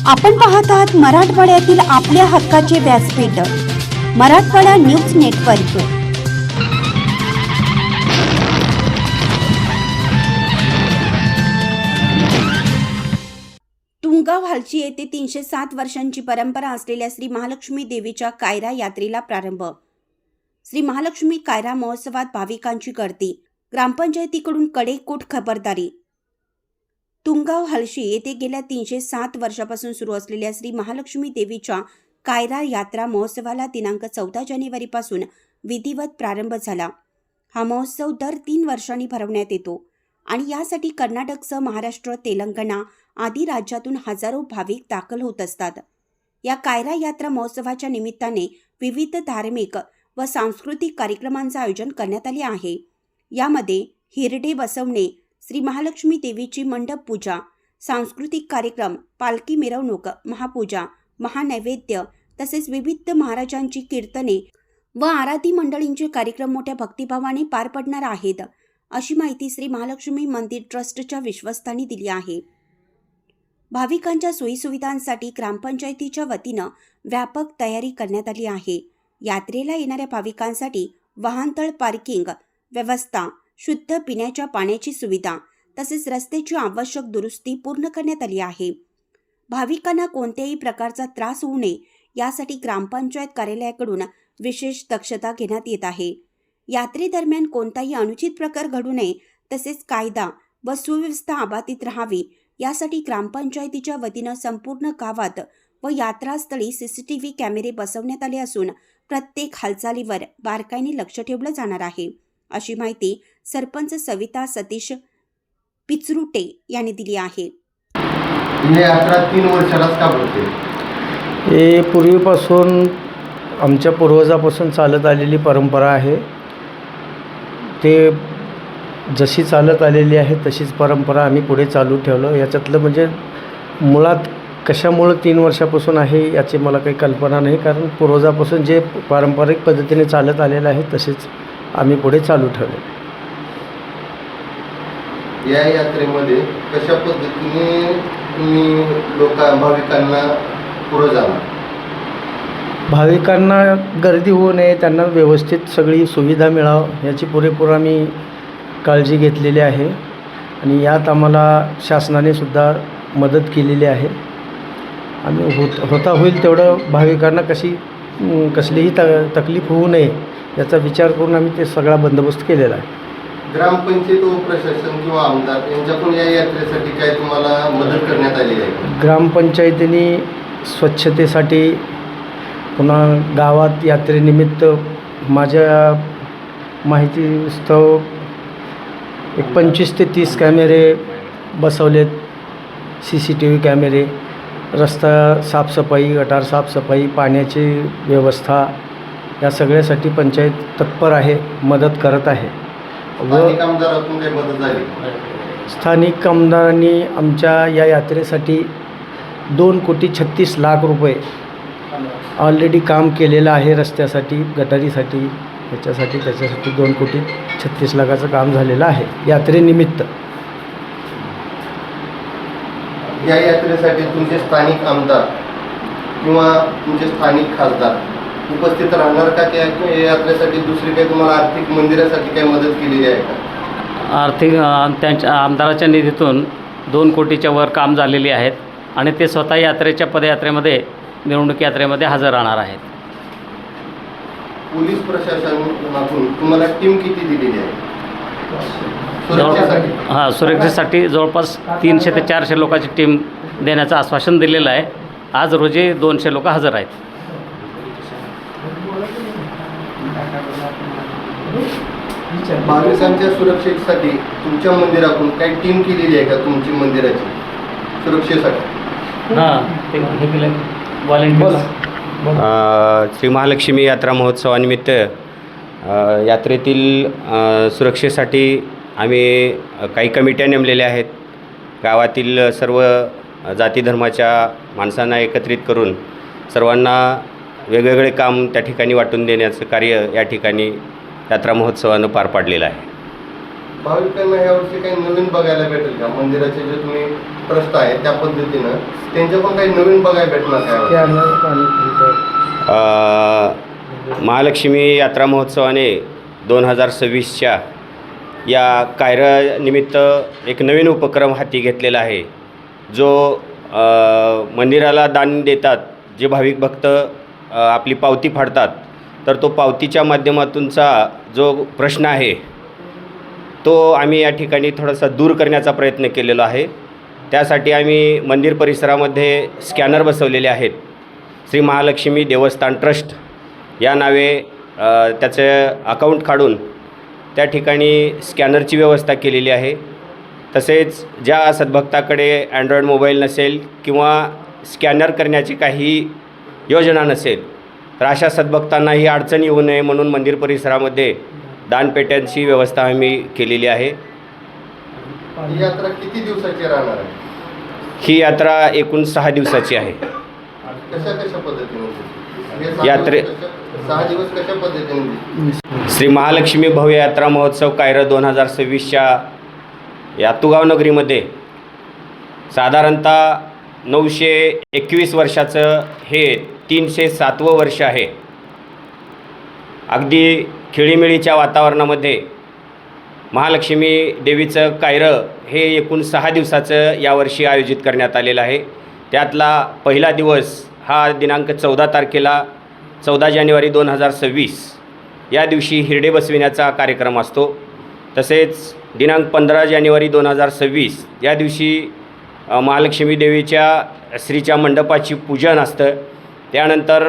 आपण पाहत आहात मराठवाड्यातील आपल्या हक्काचे व्यासपीठ मराठवाडा न्यूज नेटवर्क। तुंगाव हालशी येथे 307 वर्षांची परंपरा असलेल्या श्री महालक्ष्मी देवीच्या कायरा यात्रेला प्रारंभ। श्री महालक्ष्मी कायरा महोत्सवात भाविकांची गर्दी, ग्रामपंचायतीकडून कडेकोट खबरदारी। तुंगाव हालशी येथे गेल्या 307 वर्षापासून सुरू असलेल्या श्री महालक्ष्मी देवीच्या कायरा यात्रा महोत्सवाला दिनांक 14 जानेवारीपासून विधिवत प्रारंभ झाला। हा महोत्सव दर 3 वर्षांनी भरवण्यात येतो आणि यासाठी कर्नाटकसह महाराष्ट्र, तेलंगणा आदी राज्यातून हजारो भाविक दाखल होत असतात। या कायरा यात्रा महोत्सवाच्या निमित्ताने विविध धार्मिक व सांस्कृतिक कार्यक्रमांचे आयोजन करण्यात आले आहे। यामध्ये हिरडे बसवणे, श्री महालक्ष्मी देवीची मंडप पूजा, सांस्कृतिक कार्यक्रम, पालखी मिरवणूक, महापूजा, महानैवेद्य तसेच विविध महाराजांची कीर्तने व आराधी मंडळींचे कार्यक्रम मोठ्या भक्तिभावाने पार पडणार आहेत, अशी माहिती श्री महालक्ष्मी मंदिर ट्रस्टच्या विश्वस्तांनी दिली आहे। भाविकांच्या सोयीसुविधांसाठी ग्रामपंचायतीच्या वतीनं व्यापक तयारी करण्यात आली आहे। यात्रेला येणाऱ्या भाविकांसाठी वाहनतळ पार्किंग व्यवस्था, शुद्ध पिण्याच्या पाण्याची सुविधा तसेच रस्त्याची आवश्यक दुरुस्ती पूर्ण करण्यात आली आहे। भाविकांना कोणत्याही प्रकारचा त्रास होऊ नये यासाठी ग्रामपंचायत कार्यालयाकडून विशेष दक्षता घेण्यात येत आहे। यात्रेदरम्यान कोणताही अनुचित प्रकार घडू नये तसेच कायदा व सुव्यवस्था अबाधित राहावी यासाठी ग्रामपंचायतीच्या वतीनं संपूर्ण गावात व यात्रास्थळी CCTV कॅमेरे बसवण्यात आले असून प्रत्येक हालचालीवर बारकाईने लक्ष ठेवलं जाणार आहे, अशी माहिती सरपंच सविता सतीश पिचरुटे यांनी दिली आहे। ही यात्रा 3 वर्षालाच का भरते? हे पूर्वीपासून आमच्या पूर्वजापासून चालत आलेली परंपरा आहे। ते जशी चालत आलेली आहे तशीच परंपरा आम्ही पुढे चालू ठेवलं। याच्यातलं म्हणजे मुळात कशामुळं 3 वर्षापासून आहे याची मला काही कल्पना नाही, कारण पूर्वजापासून जे पारंपरिक पद्धतीने चालत आलेलं आहे तसेच आम्ही पुढे चालू ठेवले। या यात्रेमध्ये कशा पद्धतीने तुम्ही भाविकांना पुढे जाणार? भाविकांना गर्दी होऊ नये, त्यांना व्यवस्थित सगळी सुविधा मिळावं याची पुरेपूर आम्ही काळजी घेतलेली आहे आणि यात आम्हाला शासनाने सुद्धा मदत केलेली आहे। आम्ही होता होईल तेवढं भाविकांना कसलीही तकलीफ होऊ नये याचा विचार करून आम्ही ते सगळा बंदोबस्त केलेला आहे। ग्रामपंचायत व प्रशासन किंवा आमदार यांच्याकडून या यात्रेसाठी काय तुम्हाला मदत करण्यात आली आहे? ग्रामपंचायतीने स्वच्छतेसाठी, पुन्हा गावात यात्रेनिमित्त माझ्या माहितीस्तव 25 ते 30 कॅमेरे बसवलेत, CCTV कॅमेरे, रस्ता साफसफाई, गटार साफसफाई, पाण्याची व्यवस्था या सगळ्यासाठी पंचायत तत्पर आहे, मदत करत आहे। स्थानिक आमदारातून काही मदत झाली? स्थानिक आमदारांनी आमच्या या यात्रेसाठी 2,36,00,000 रुपये ऑलरेडी काम केलेलं आहे। रस्त्यासाठी, गटारीसाठी, त्याच्यासाठी 2,36,00,000चं काम झालेलं आहे यात्रेनिमित्त। या यात्रेसाठी तुमचे स्थानिक आमदार किंवा तुमचे स्थानिक खासदार उपस्थित राहणार का? त्या यात्रेसाठी दुसरी काही तुम्हाला आर्थिक मंदिरासाठी काही मदत केलेली आहे का? आर्थिक त्यांच्या आमदाराच्या निधीतून 2 कोटीच्या वर काम झालेली आहेत आणि ते स्वतः यात्रेच्या पदयात्रेमध्ये, मिरवणूक यात्रेमध्ये हजर राहणार आहेत। पोलीस प्रशासनाकडून तुम्हाला टीम किती दिलेली आहे सुरक्षेसाठी? सुरक्षेसाठी जवळपास 300 ते 400 लोकांची टीम देण्याचं आश्वासन दिलेलं आहे। आज रोजी 200 लोक हजर आहेत। भाविकांच्या सुरक्षेसाठी तुमच्या मंदिराकडून काही टीम केलेली आहे का तुमची मंदिराची सुरक्षेसाठी? ते हे केलं व्हॉलेंटिअर्स। श्री महालक्ष्मी यात्रा महोत्सवानिमित्त यात्रेतील सुरक्षेसाठी आम्ही काही कमिट्या नेमलेल्या आहेत। गावातील सर्व जाती धर्माच्या माणसांना एकत्रित करून सर्वांना वेगवेगळे काम त्या ठिकाणी वाटून देण्याचं कार्य या ठिकाणी यात्रा महोत्सवानं पार पाडलेलं आहे। भाविकांना यावर्षी काही नवीन बघायला भेटेल का? मंदिराचे जे तुम्ही ट्रस्ट आहे त्या पद्धतीनं त्यांच्या पण काही नवीन बघायला भेटणार काय? महालक्ष्मी यात्रा महोत्सवाने 2026च्या या कायरानिमित्त एक नवीन उपक्रम हाती घेतलेला आहे, जो मंदिराला दान देतात जे भाविक भक्त आपली पावती फाडतात, तर तो पावतीच्या माध्यमातूनचा जो प्रश्न आहे तो आम्ही या ठिकाणी थोडासा दूर करण्याचा प्रयत्न केलेला आहे. त्यासाठी आम्ही मंदिर परिसरामध्ये स्कॅनर बसवलेले आहेत. श्री महालक्ष्मी देवस्थान ट्रस्ट या नावे त्याचे अकाउंट काढून त्या ठिकाणी स्कॅनरची व्यवस्था केलेली आहे. तसेच ज्या सद्भक्ताकडे अँड्रॉईड मोबाईल नसेल किंवा स्कॅनर करण्याची काही योजना नसेल, तर अशा सद्भक्तांना ही अडचण येऊ नये म्हणून मंदिर परिसरामध्ये दानपेट्यांची व्यवस्था आम्ही केलेली आहे. ही यात्रा किती दिवसाची राहणार आहे? ही यात्रा एकूण 6 दिवसाची आहे. कशा पद्धतीने यात्रे 6 दिवस कशा पद्धतीने? श्री महालक्ष्मी भव्य यात्रा महोत्सव कायरा 2026च्या या तुगाव नगरीमध्ये साधारणतः 921 वर्षाचं हे 307वं वर्ष आहे. अगदी खेळीमेळीच्या वातावरणामध्ये महालक्ष्मी देवीचं कायरं हे एकूण 6 दिवसाचं यावर्षी आयोजित करण्यात आलेलं आहे. त्यातला पहिला दिवस हा दिनांक 14 तारखेला 14 जानेवारी 2026 या दिवशी हिरडे बसविण्याचा कार्यक्रम असतो. तसेच दिनांक 15 जानेवारी 2026 या दिवशी महालक्ष्मी देवीच्या श्रीच्या मंडपाची पूजन असतं. त्यानंतर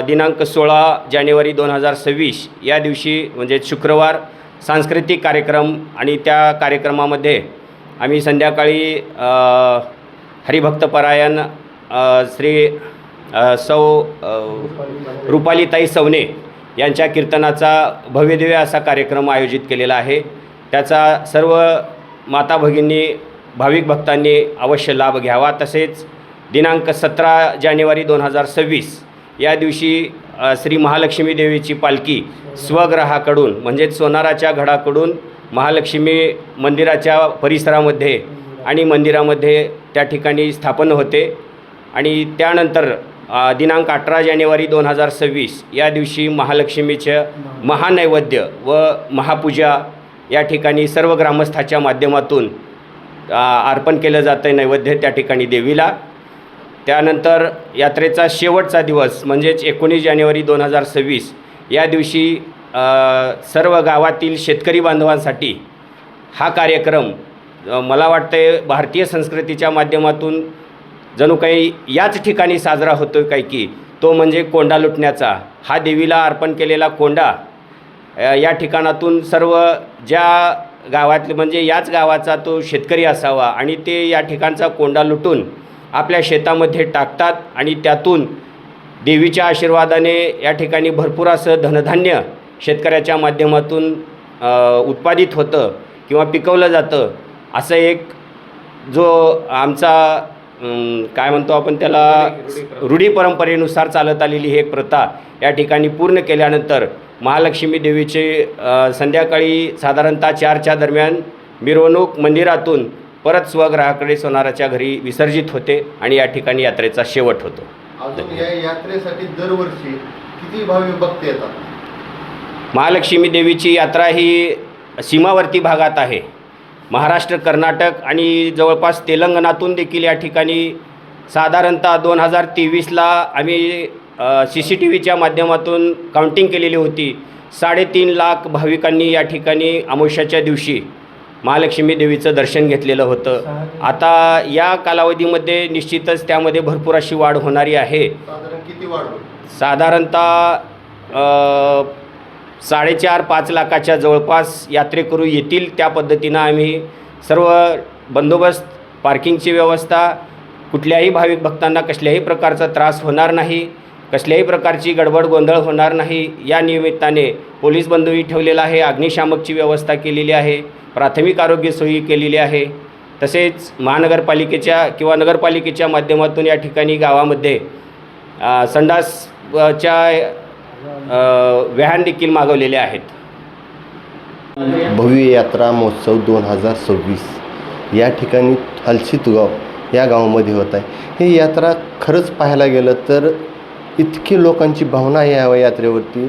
दिनांक 16 जानेवारी 2026 या दिवशी म्हणजे शुक्रवार सांस्कृतिक कार्यक्रम, आणि त्या कार्यक्रमामध्ये आम्ही संध्याकाळी हरिभक्तपरायण श्री सौ रुपालीताई सवने यांच्या कीर्तनाचा भव्यदिव्य असा कार्यक्रम आयोजित केलेला आहे. त्याचा सर्व माता भगिनी भाविक भक्तांनी अवश्य लाभ घ्यावा. तसेच दिनांक 17 जानेवारी 2026 या दिवशी श्री महालक्ष्मी देवीची पालखी स्वग्रहाकडून म्हणजेच सोनाराच्या घडाकडून महालक्ष्मी मंदिराच्या परिसरामध्ये आणि मंदिरामध्ये त्या ठिकाणी स्थापन होते. आणि त्यानंतर दिनांक 18 जानेवारी 2026 या दिवशी महालक्ष्मीचं महानैवेद्य व महापूजा या ठिकाणी सर्व ग्रामस्थाच्या माध्यमातून अर्पण केलं जातं आहे नैवेद्य त्या ठिकाणी देवीला. त्यानंतर यात्रेचा शेवटचा दिवस म्हणजेच 19 जानेवारी 2026 या दिवशी सर्व गावातील शेतकरी बांधवांसाठी हा कार्यक्रम मला वाटते भारतीय संस्कृतीच्या माध्यमातून जणू काही याच ठिकाणी साजरा होतो आहे काय की तो म्हणजे कोंडा लुटण्याचा. हा देवीला अर्पण केलेला कोंडा या ठिकाणातून सर्व ज्या गावातले म्हणजे याच गावाचा तो शेतकरी असावा आणि ते या ठिकाणचा कोंडा लुटून आपल्या शेतामध्ये टाकतात आणि त्यातून देवीच्या आशीर्वादाने या ठिकाणी भरपूर असं धनधान्य शेतकऱ्याच्या माध्यमातून उत्पादित होतं किंवा पिकवलं जातं. असं एक जो आमचा काय म्हणतो आपण त्याला रूढी परंपरेनुसार चालत आलेली ही एक प्रथा या ठिकाणी पूर्ण केल्यानंतर महालक्ष्मी देवीचे संध्याकाळी साधारणतः 4च्या दरम्यान मिरवणूक मंदिरातून परत स्वग्रहाकडे सोनाराच्या घरी विसर्जित होते आणि या ठिकाणी यात्रेचा शेवट होतो. अजून या यात्रेसाठी दरवर्षी किती भाविक भक्त येतात? महालक्ष्मी देवीची यात्रा ही सीमावर्ती भागात आहे. महाराष्ट्र, कर्नाटक आणि जवळपास तेलंगणातून देखील या ठिकाणी साधारणतः 2023ला आम्ही CCTVच्या माध्यमातून काउंटिंग केलेली होती. 3.5 लाख भाविकांनी या ठिकाणी अमावस्याच्या दिवशी महालक्ष्मी देवीचं दर्शन घेतलेलं होतं. आता या कालावधीमध्ये निश्चितच त्यामध्ये भरपूर अशी वाढ होणारी आहे. साधारण किती वाढ होईल? साधारणतः 4.5-5 लाखाच्या जवळपास यात्रेकरू येतील. त्या पद्धतीनं आम्ही सर्व बंदोबस्त, पार्किंगची व्यवस्था, कुठल्याही भाविक भक्तांना कसल्याही प्रकारचा त्रास होणार नाही, कसल्याही प्रकारची गडबड गोंधळ होणार नाही या निमित्ताने पोलीस बंदोबस्त ठेवलेला आहे. अग्निशामकची व्यवस्था केलेली आहे. प्राथमिक आरोग्य सोयी केलेली आहे. तसेच महानगरपालिकेच्या किंवा नगरपालिकेच्या माध्यमातून या ठिकाणी गावामध्ये संडासच्या व्हॅन देखील मागवलेल्या आहेत. भव्य यात्रा महोत्सव 2026 या ठिकाणी हलसीतगाव या गावामध्ये होत आहे. ही यात्रा खरंच पाहायला गेलं तर इतकी लोकांची भावना आहे या यात्रेवरती.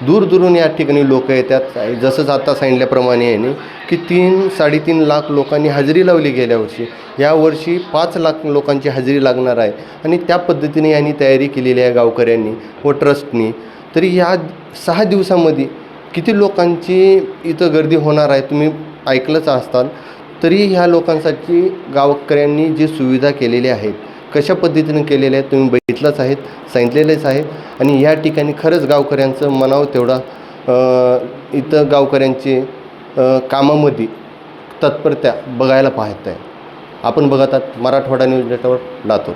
दूरदूरून या ठिकाणी लोक येतात. जसंच आता सांगितल्याप्रमाणे यांनी की 3-3.5 लाख लोकांनी हजेरी लावली गेल्या वर्षी. यावर्षी 5 लाख लोकांची हजेरी लागणार आहे आणि त्या पद्धतीने यांनी तयारी केलेली आहे गावकऱ्यांनी व ट्रस्टनी. तरी या 6 दिवसामध्ये किती लोकांची इथं गर्दी होणार आहे तुम्ही ऐकलंच असताल. तरी ह्या लोकांसाठी गावकऱ्यांनी जी सुविधा केलेली आहेत कशा पद्धतीने केलेल्या आहेत तुम्ही बघितलंच आहेत, सांगितलेलेच आहेत. आणि या ठिकाणी खरंच गावकऱ्यांचं म्हणावं तेवढा इथं गावकऱ्यांचे कामामध्ये तत्परता बघायला पाहत आहे. आपण बघत आहात मराठवाडा न्यूज नेटवर्क लातूर.